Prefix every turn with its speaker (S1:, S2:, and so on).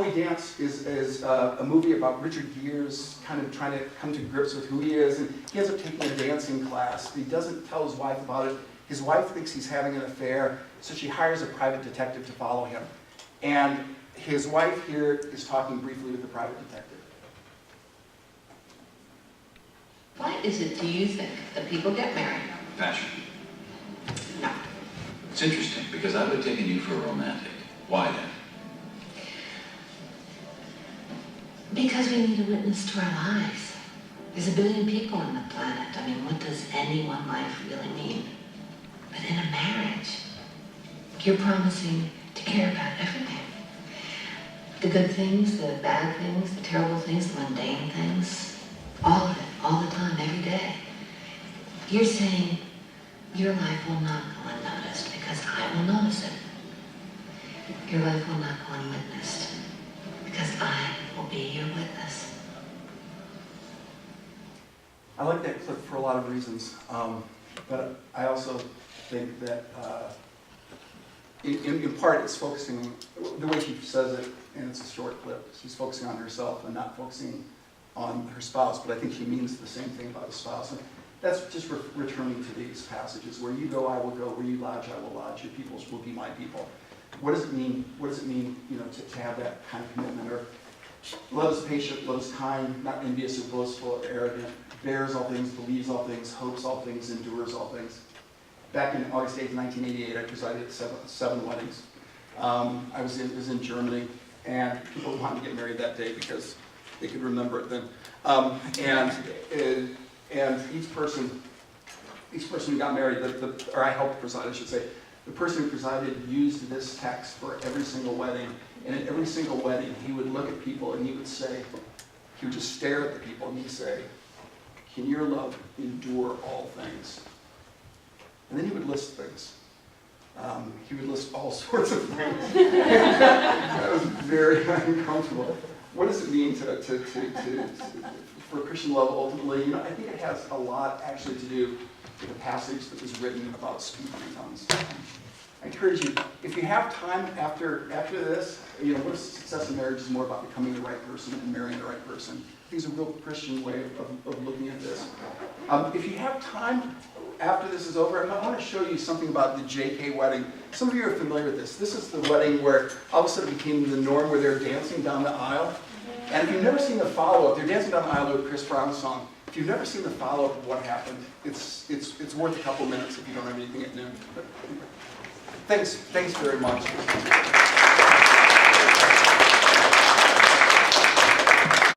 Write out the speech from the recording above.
S1: We Dance is a movie about Richard Gere's kind of trying to come to grips with who he is, and he ends up taking a dancing class. He doesn't tell his wife about it. His wife thinks he's having an affair, so she hires a private detective to follow him. And his wife here is talking briefly with the private detective.
S2: Why is it, do you think, that people get married?
S3: Passion.
S2: No.
S3: It's interesting, because I would have taken you for a romantic. Why then?
S2: Because we need a witness to our lives. There's a billion people on the planet. I mean, what does any one life really mean? But in a marriage, you're promising to care about everything. The good things, the bad things, the terrible things, the mundane things. All of it, all the time, every day. You're saying your life will not go unnoticed because I will notice it. Your life will not go unwitnessed because I will be your witness.
S1: I like that clip for a lot of reasons, but I also think that in part it's focusing, the way she says it, and it's a short clip, she's focusing on herself and not focusing on her spouse, but I think she means the same thing about the spouse. And that's just returning to these passages, where you go, I will go, where you lodge, I will lodge, your peoples will be my people. What does it mean? What does it mean, to have that kind of commitment? Or love is patient, love is kind, not envious or boastful or arrogant, bears all things, believes all things, hopes all things, endures all things. Back in August 8th, 1988, I presided at seven weddings. I was in Germany, and people wanted to get married that day because they could remember it then. And each person who got married, or I helped preside, I should say, the person who presided used this text for every single wedding. And at every single wedding, he would look at people and he would say, he would just stare at the people and he'd say, can your love endure all things? And then he would list things. He would list all sorts of things. That was very uncomfortable. What does it mean for Christian love ultimately? I think it has a lot actually to do with a passage that was written about speaking in tongues. I encourage you, if you have time after this, what if success in marriage is more about becoming the right person and marrying the right person? I think it's a real Christian way of looking at this. If you have time after this is over, I want to show you something about the JK wedding. Some of you are familiar with this. This is the wedding where all of a sudden it became the norm where they're dancing down the aisle. And if you've never seen the follow-up, they're dancing down the aisle to a Chris Brown song. If you've never seen the follow-up of what happened, it's worth a couple minutes if you don't have anything at noon. But thanks very much.